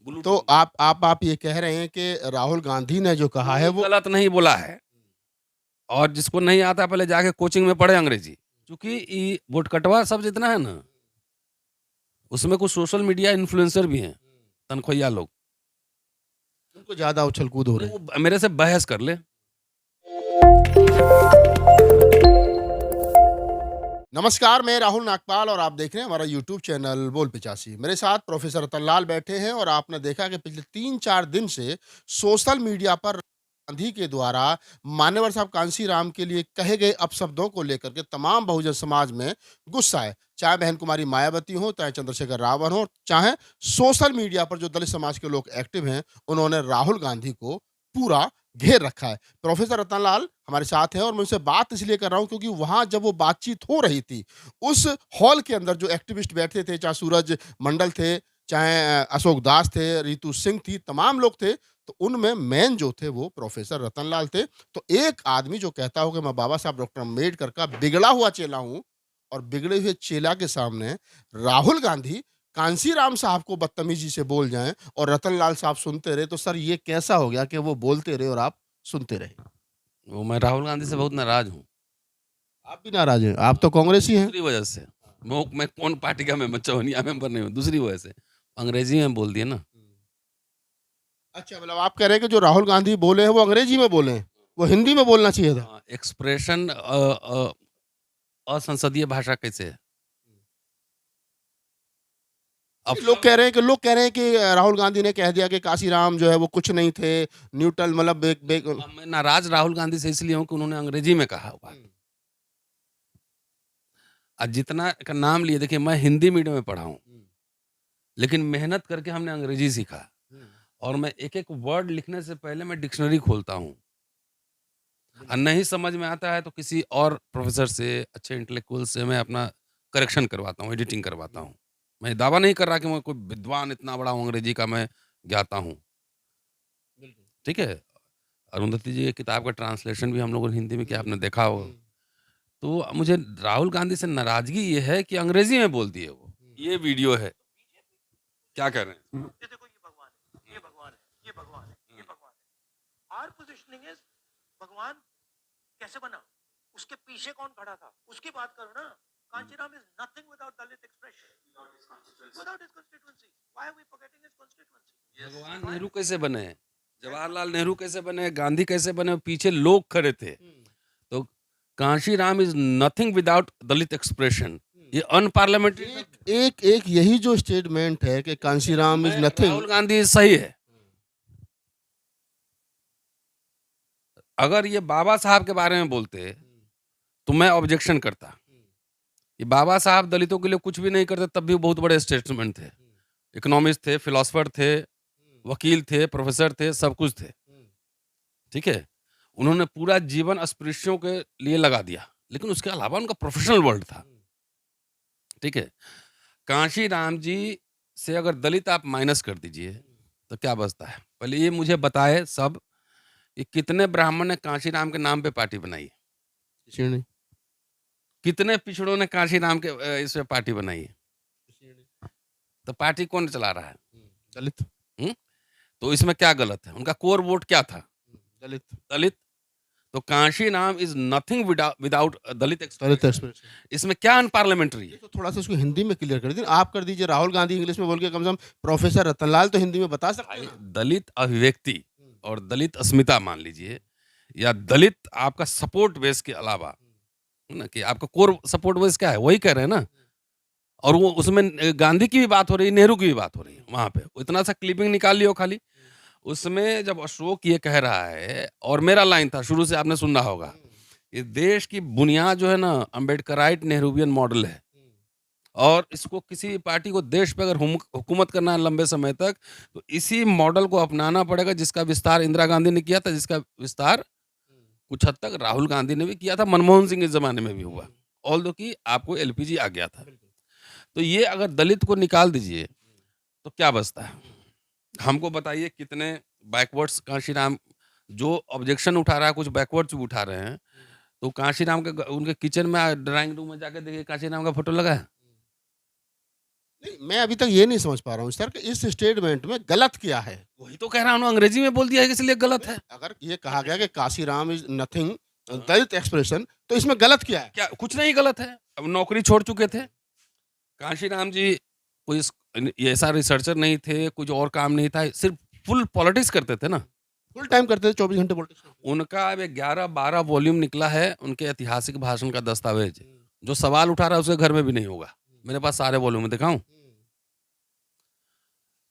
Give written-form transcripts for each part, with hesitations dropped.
Blue तो टिक। आप ये कह रहे हैं कि राहुल गांधी ने जो कहा है कोई वो गलत नहीं बोला है और जिसको नहीं आता पहले जाके कोचिंग में पढ़े अंग्रेजी। क्योंकि ये वोटकटवा सब जितना है ना, उसमें कुछ सोशल मीडिया इन्फ्लुएंसर भी हैं, तनख्वाहिया लोग। उनको ज़्यादा उछल-कूद हो नहीं, रही है। वो मेरे से बहस कर ले। नमस्कार, मैं राहुल नागपाल और आप देख रहे हैं हमारा यूट्यूब चैनल बोल पिचासी। मेरे साथ प्रोफेसर रतन लाल बैठे हैं और आपने देखा कि पिछले 3-4 दिन से सोशल मीडिया पर गांधी के द्वारा मान्यवर साहब कांसी राम के लिए कहे गए अपशब्दों को लेकर के तमाम बहुजन समाज में गुस्सा है। चाहे बहन कुमारी मायावती हो, चाहे चंद्रशेखर रावत हो, चाहे सोशल मीडिया पर जो दलित समाज के लोग एक्टिव हैं, उन्होंने राहुल गांधी को पूरा घेर रखा है। प्रोफेसर रतन लाल हमारे साथ हैं और मैं उनसे बात इसलिए कर रहा हूँ क्योंकि वहाँ जब वो बातचीत हो रही थी, उस हॉल के अंदर जो एक्टिविस्ट बैठे थे, चाहे सूरज मंडल थे, चाहे अशोक दास थे, रितु सिंह थी, तमाम लोग थे, तो उनमें मेन जो थे वो प्रोफेसर रतन लाल थे। तो एक आदमी जो कहता हो कि मैं बाबा साहब डॉक्टर अम्बेडकर का बिगड़ा हुआ चेला हूँ और बिगड़े हुए चेला के सामने राहुल गांधी कांसीराम साहब को बदतमीजी से बोल जाएँ और रतन लाल साहब सुनते रहे, तो सर ये कैसा हो गया कि वो बोलते रहे और आप सुनते रहे? वो मैं राहुल गांधी से बहुत नाराज़ हूँ। आप भी नाराज़ हैं, आप तो कांग्रेसी हैं। दूसरी वजह से। वो मैं कौन पार्टी का मैं चौनिया मेंबर नहीं हूँ, दूसरी वजह से। अंग्रेज़ी में बोल दिए ना। अच्छा, मतलब आप कह रहे हैं कि जो राहुल गांधी बोले हैं वो अंग्रेजी में बोले हैं, वो हिंदी में बोलना चाहिए था। एक्सप्रेशन असंसदीय भाषा कैसे है? अब लोग कह रहे हैं कि राहुल गांधी ने कह दिया कि काशीराम जो है वो कुछ नहीं थे, न्यूट्रल मतलब एक बेक अब मैं नाराज़ राहुल गांधी से इसलिए हूँ कि उन्होंने अंग्रेज़ी में कहा हुआ। जितना का नाम लिए देखिए मैं हिंदी मीडियम में पढ़ा हूँ, लेकिन मेहनत करके हमने अंग्रेज़ी सीखा और मैं एक-एक वर्ड लिखने से पहले मैं डिक्शनरी खोलता हूँ। नहीं समझ में आता है तो किसी और प्रोफ़ेसर से, अच्छे इंटेलेक्चुअल से मैं अपना करेक्शन करवाता हूँ, एडिटिंग करवाता हूँ। मैं दावा नहीं कर रहा कि मैं कोई विद्वान इतना बड़ा हूँ, अंग्रेज़ी का मैं ज्ञाता हूँ, ठीक है? अरुंधति जी की किताब का ट्रांसलेशन भी हम लोगों ने हिंदी में किया, आपने देखा होगा। तो मुझे राहुल गांधी से नाराज़गी ये है कि अंग्रेज़ी में बोल दिए वो। ये वीडियो है। क्या कह रहे हैं? ये देखो ये भगवान है, ये भगवान है, ये भगवान है, ये भगवान है। आवर पोजीशनिंग इज भगवान कैसे बना, उसके पीछे कौन खड़ा था, उसकी बात करो ना। Kanshiram is nothing without Dalit expression, without his constituency. Why are we forgetting his constituency? भगवान नेहरू कैसे बने? जवाहरलाल नेहरू कैसे बने? गांधी कैसे बने? पीछे लोग खड़े थे। तो Kanshiram is nothing without Dalit expression. ये अनपार्लियामेंट्री एक एक एक यही जो स्टेटमेंट है कि कांशीराम इज नथिंग। राहुल गांधी सही है। अगर ये बाबा साहब के बारे में बोलते, तो मैं ऑब्जेक्शन करता। ये बाबा साहब दलितों के लिए कुछ भी नहीं करते, तब भी बहुत बड़े स्टेट्समैन थे। इकोनॉमिस्ट थे, फिलोसोफर थे, वकील थे, प्रोफेसर थे, सब कुछ थे। ठीक है? उन्होंने पूरा जीवन अस्पृश्यों के लिए लगा दिया, लेकिन उसके अलावा उनका प्रोफेशनल वर्ल्ड था। ठीक है? कांशी राम जी से अगर दलित आप माइनस कर दीजिए, तो क्या बचता है? पहले ये मुझे बताए सब कि कितने ब्राह्मण ने कांशी राम के नाम पे पार्टी बनाई? श्रेणी कितने पिछड़ों ने कांशी राम के इस पे पार्टी बनाई है? तो पार्टी कौन चला रहा है? दलित हुँ? तो इसमें क्या गलत है? उनका कोर वोट क्या था? दलित दलित। तो Kanshi Ram is nothing without Dalit Dalit expression. Expression. इसमें क्या अनपार्लियामेंट्री ये है? तो थोड़ा-सा इसको हिंदी में क्लियर कर दीजिए। आप कर दीजिए, राहुल गांधी इंग्लिश में बोल के कम से कम प्रोफेसर रतनलाल तो हिंदी में बता सकते हैं भाई ना। दलित अभिव्यक्ति और दलित अस्मिता मान लीजिए या दलित आपका सपोर्ट बेस के अलावा, है ना? कि आपका कोर सपोर्ट बेस क्या है? वही कह रहे हैं ना? और वो उसमें गांधी की भी बात हो रही है, नेहरू की भी बात हो रही है वहाँ पे। इतना सा क्लिपिंग निकाल लियो खाली। उसमें जब अशोक ये कह रहा है और मेरा लाइन था शुरू से आपने सुना होगा, ये देश की बुनियाद जो है ना अम्बेडकराइट नेहरूवियन मॉडल है और इसको किसी पार्टी को देश पे अगर हुकूमत करना है लंबे समय तक, तो इसी मॉडल को अपनाना पड़ेगा जिसका विस्तार इंदिरा गांधी ने किया था, जिसका विस्तार कुछ हद तक राहुल गांधी ने भी किया था, मनमोहन सिंह के ज़माने में भी हुआ। ऑल्दो कि आपको एलपीजी आ गया था। तो ये अगर दलित को निकाल दीजिए, तो क्या बचता है? हमको बताइए कितने बैकवर्ड्स कांशीराम जो ऑब्जेक्शन उठा रहा है, कुछ बैकवर्ड्स भी उठा रहे हैं, तो कांशीराम के उनके किचन में ड्राइंग रूम में जाके देखिए कांशीराम का फ़ोटो लगा है। नहीं, मैं अभी तक ये नहीं समझ पा रहा हूँ सर कि इस स्टेटमेंट में गलत क्या है? वही तो कह रहा हूँ, अंग्रेजी में बोल दिया है इसलिए गलत है। अगर ये कहा गया कि Kashiram is nothing Dalit expression तो इसमें गलत क्या है? क्या कुछ नहीं गलत है। अब नौकरी छोड़ चुके थे काशीराम जी, कोई ये ऐसा रिसर्चर नहीं थे, कुछ और काम नहीं था, सिर्फ फुल पॉलिटिक्स करते थे ना। फुल टाइम करते थे 24 घंटे पॉलिटिक्स में। उनका अब 11-12 वॉल्यूम निकला है उनके ऐतिहासिक भाषण का दस्तावेज। जो सवाल उठा रहा है उसके घर में भी नहीं होगा। मेरे पास सारे वॉल्यूम दिखाऊं?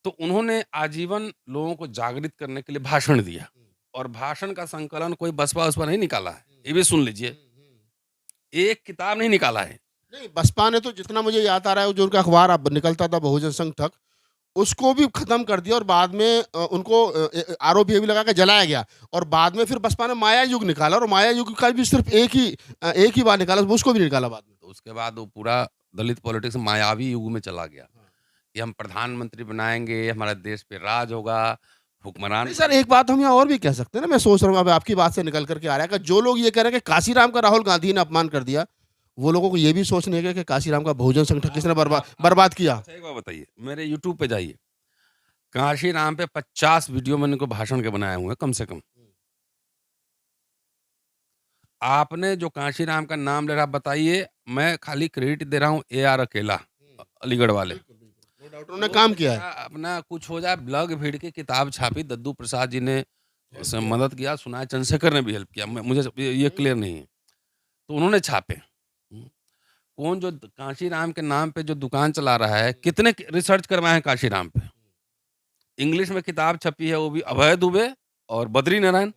तो उन्होंने आजीवन लोगों को जागृत करने के लिए भाषण दिया, और भाषण का संकलन कोई बसपा उसपा नहीं निकाला है, ये भी सुन लीजिए। एक किताब नहीं निकाला है। नहीं, बसपा ने तो जितना मुझे याद आ रहा है जो उनका अखबार अब निकलता था बहुजन संघ तक, उसको भी खत्म कर दिया और बाद में उनको आरोप ये भी लगा के जलाया गया और बाद में फिर बसपा ने माया युग निकाला और माया युग का भी सिर्फ एक ही बार निकाला, उसको भी निकाला बाद में। तो उसके बाद वो पूरा दलित पॉलिटिक्स मायावी युग में चला गया कि हम प्रधानमंत्री बनाएंगे, हमारा देश पे राज होगा, हुक्मरान। नहीं सर, एक बात हम यहाँ और भी कह सकते हैं ना, मैं सोच रहा हूँ अब आपकी बात से निकल करके आ रहा है कि जो लोग ये कह रहे हैं कि काशीराम का राहुल गांधी ने अपमान कर दिया, वो लोगों को ये भी सोचने का कि काशीराम का बहुजन संगठन किसने बर्बाद किया। अच्छा, एक बात बताइए, मेरे यूट्यूब पे जाइए, काशीराम पे 50 वीडियो मैंने को भाषण के बनाए हुए हैं कम से कम। आपने जो काशीराम का नाम ले रहा, बताइए, मैं खाली क्रेडिट दे रहा हूँ AR अकेला, अलीगढ़ वाले। नो डाउट उन्होंने काम किया है। अपना कुछ हो जाए, ब्लॉग भीड़ की किताब छापी, दद्दू प्रसाद जी ने उसमें मदद किया, सुनाए चंद्रशेखर ने भी हेल्प किया, मुझे ये क्लियर नहीं है, तो उन्होंने छापे। कौन जो काशीराम के नाम पे जो दुकान चला रहा है, कितने रिसर्च करवाए हैं काशीराम पे। इंग्लिश में किताब छपी है, वो भी अभय दुबे और बद्री नारायण।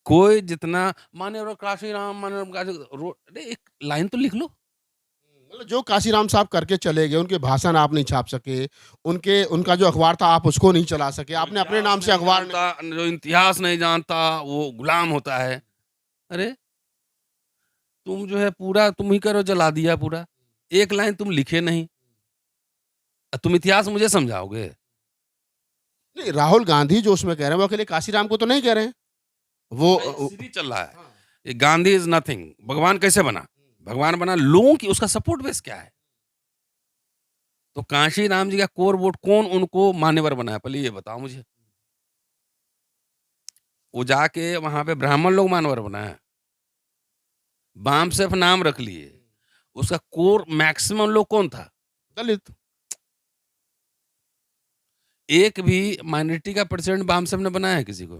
कोई जितना मान्यवर काशीराम, अरे एक लाइन तो लिख लो। मतलब जो काशीराम साहब करके चले गए, उनके भाषण आप नहीं छाप सके, उनका जो अखबार था आप उसको नहीं चला सके, आपने अपने नाम से अखबार जो इतिहास नहीं जानता वो गुलाम होता है। अरे तुम जो है पूरा तुम ही करो, जला दिया पूरा, एक लाइन तुम लिखे नहीं, तुम इतिहास मुझे समझाओगे? नहीं, राहुल गांधी जो उसमें कह रहे हैं वो अकेले काशीराम को तो नहीं कह रहे हैं, वो सीरीज चल रहा है, ये गांधी इज नथिंग, भगवान कैसे बना, भगवान बना, लोगों की उसका सपोर्ट बेस क्या है? तो काशीराम जी का कोर वोट कौन उनको मान्यवर बनाया, पहले ये बताओ मुझे। वो जाके वहां पे ब्राह्मण लोग मान्यवर बनाया, बाम सिर्फ नाम रख लिए, उसका कोर मैक्सिमम लोग कौन था? दलित। एक भी माइनॉरिटी का प्रेसिडेंट बाम साहब ने बनाया है किसी को?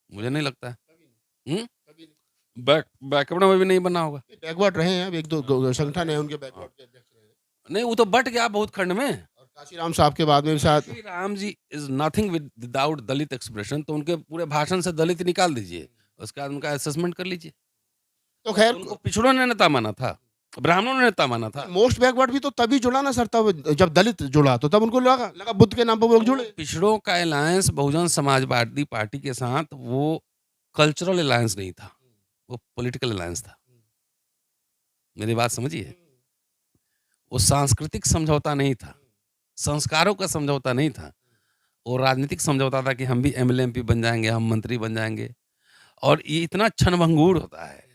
मुझे नहीं लगता है। बैकवर्ड में भी नहीं बना होगा। बैकवर्ड रहे हैं, अब एक दो संगठन है उनके बैकवर्ड के अध्यक्ष रहे। नहीं, वो तो बट गया बहुत खंड में। और काशीराम साहब के बाद में भी शायद Ram ji is nothing without Dalit expression, तो उनके पूरे भाषण से दलित निकाल दीजिए, उसके बाद उनका असेसमेंट कर लीजिए। तो खैर उनको पिछड़ों ने नेता माना था, ब्राह्मणों ने नेता माना था। मोस्ट बैकवर्ड भी तो तभी जुड़ा ना सर, तब जब दलित जुड़ा तो तब उनको लगा बुद्ध के नाम पर वो लोग जुड़े। पिछड़ों का अलायंस बहुजन समाजवादी पार्टी के साथ वो कल्चरल अलायंस नहीं था, वो पॉलिटिकल अलायंस था। मेरी बात समझिए, वो सांस्कृतिक समझौता नहीं था, संस्कारों का समझौता नहीं था, वो राजनीतिक समझौता था कि हम भी MLA MP बन जाएंगे, हम मंत्री बन जाएंगे। और ये इतना क्षणभंगुर होता है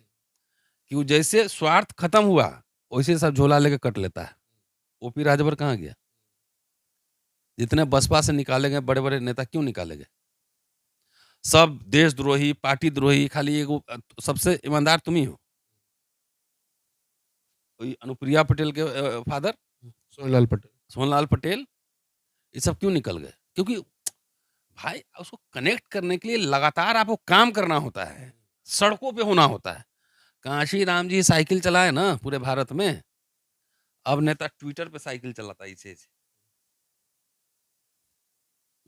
कि वो जैसे स्वार्थ खत्म हुआ वैसे सब झोला लेके कट लेता है। OP राजभर कहाँ गया? जितने बसपा से निकाले गए बड़े बड़े नेता क्यों निकाले गए? सब देशद्रोही, पार्टी द्रोही, खाली एगो सबसे ईमानदार तुम ही हो। वही अनुप्रिया पटेल के फादर सोहनलाल पटेल, ये सब क्यों निकल गए? क्योंकि भाई उसको कनेक्ट करने के लिए लगातार आपको काम करना होता है, सड़कों पे होना होता है। काशीराम जी साइकिल चलाए ना पूरे भारत में, अब नेता ट्विटर पे साइकिल चलाता है इसे।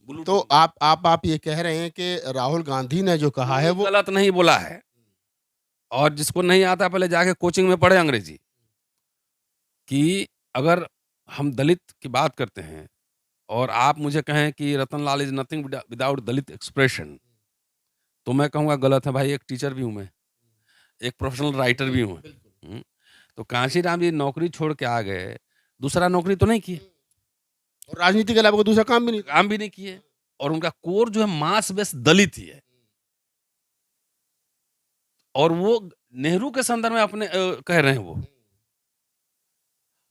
तो आप ये कह रहे हैं कि राहुल गांधी ने जो कहा है वो गलत नहीं बोला है, और जिसको नहीं आता पहले जाके कोचिंग में पढ़े अंग्रेजी, कि अगर हम दलित की बात करते हैं और आप मुझे कहें कि Ratanlal is nothing without Dalit expression, तो मैं कहूँगा गलत है भाई। एक टीचर भी हूँ मैं, एक प्रोफेशनल राइटर भी हूँ। तो काशीराम जी नौकरी छोड़ के आ गए, दूसरा नौकरी तो नहीं किए, और राजनीति के अलावा कोई दूसरा काम भी नहीं किए, और उनका कोर जो है मास बेस दलित ही है। और वो नेहरू के संदर्भ में अपने कह रहे हैं वो,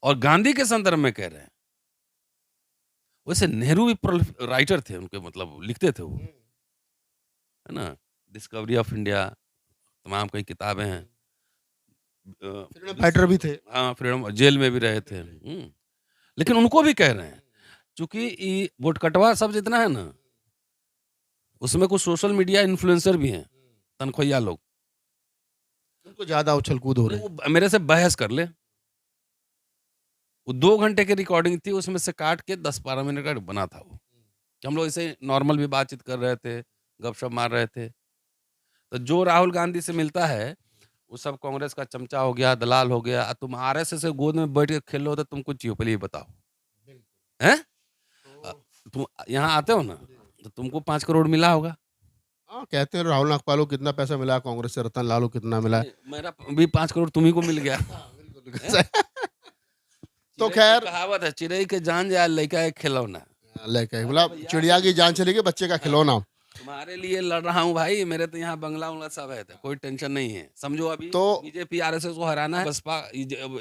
और गांधी के संदर्भ में कह रहे हैं। वैसे नेहरू भी राइटर थे, उनके मतलब लिखते थे वो, है ना? डिस्कवरी ऑफ इंडिया, तमाम कई किताबें हैं। फ्रीडम फाइटर भी थे। हाँ, फ्रीडम जेल में भी रहे थे। लेकिन उनको भी कह रहे हैं, चूँकि ये वोटकटवा सब जितना है ना, उसमें कुछ सोशल मीडिया इन्फ्लुएंसर भी हैं, तनख्वाहिया लोग। उनको ज़्यादा उछल-कूद हो रही है। वो मेरे से बहस कर ले। वो 2 घंटे की रिकॉर्डिंग थी, उसमें से काट के 10-12 मिनट का बना था वो। कि हम लोग ऐसे नॉर्मल भी बातचीत कर रहे थे, गपशप मार रहे थे। तो जो राहुल गांधी से मिलता है, वो सब कांग्रेस का चमचा हो गया, दलाल हो गया। तुम आरएसएस के गोद में बैठ के खेल रहे हो तो तुम कुछ चाहिए पहले ये बताओ। हैं? अ, तुम यहाँ आते हो ना, तो तुमको 5 करोड़ मिला होगा। हाँ, कहते हैं राहुल नागपाल को कितना पैसा मिला, कांग्रेस से रतन लाल को कितना मिला। मेरा भी 5 करोड़ तुम्ही को मिल गया। तो चिड़ै की खैर कहावत है, चिड़ै के जान जाए लइका के खिलौना। लेके मतलब चिड़िया की जान चली गई, बच्चे का खिलौना। तुम्हारे लिए लड़ रहा हूँ भाई, मेरे तो यहाँ बंगला उंगला सब है, तो कोई टेंशन नहीं है। समझो अभी तो बीजेपी आरएसएस को हराना है, बसपा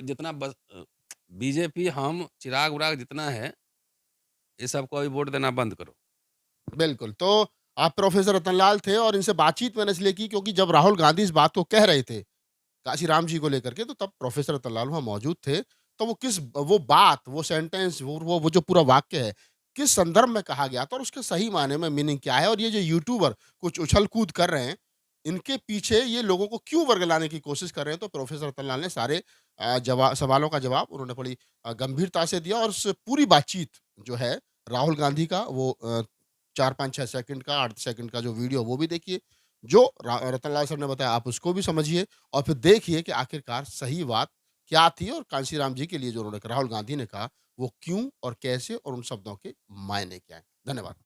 जितना बीजेपी हम चिराग उराग जितना है, ये सबको अभी वोट देना बंद करो। बिल्कुल, तो आप प्रोफ़ेसर रतनलाल थे और इनसे बातचीत मैंने इसलिए की क्योंकि जब राहुल गांधी इस बात को कह रहे थे, काशीराम जी को लेकर के, तो तब प्रोफ़ेसर रतनलाल वहाँ मौजूद थे। तो वो बात, वो सेंटेंस, वो जो पूरा वाक्य है, किस संदर्भ में कहा गया था और उसके सही मायने में मीनिंग क्या है? और ये जो यूट्यूबर कुछ उछल-कूद कर रहे हैं, इनके पीछे ये लोगों को क्यों वर्गलाने की कोशिश कर रहे हैं? तो प्रोफ़ेसर रतनलाल ने सारे सवालों का जवाब उन्होंने बड़ी गंभीरता से दिया और उस पूरी बातचीत जो है राहुल गांधी का वो 4, 5, 6 सेकंड का, 8 सेकंड का जो वीडियो वो भी देखिए। जो रतनलाल सर ने बताया आप उसको भी समझिए और फिर देखिए कि आखिरकार सही बात क्या थी और कांशीराम जी के लिए जो उन्होंने राहुल गांधी ने कहा वो क्यों और कैसे और उन शब्दों के मायने क्या हैं। धन्यवाद।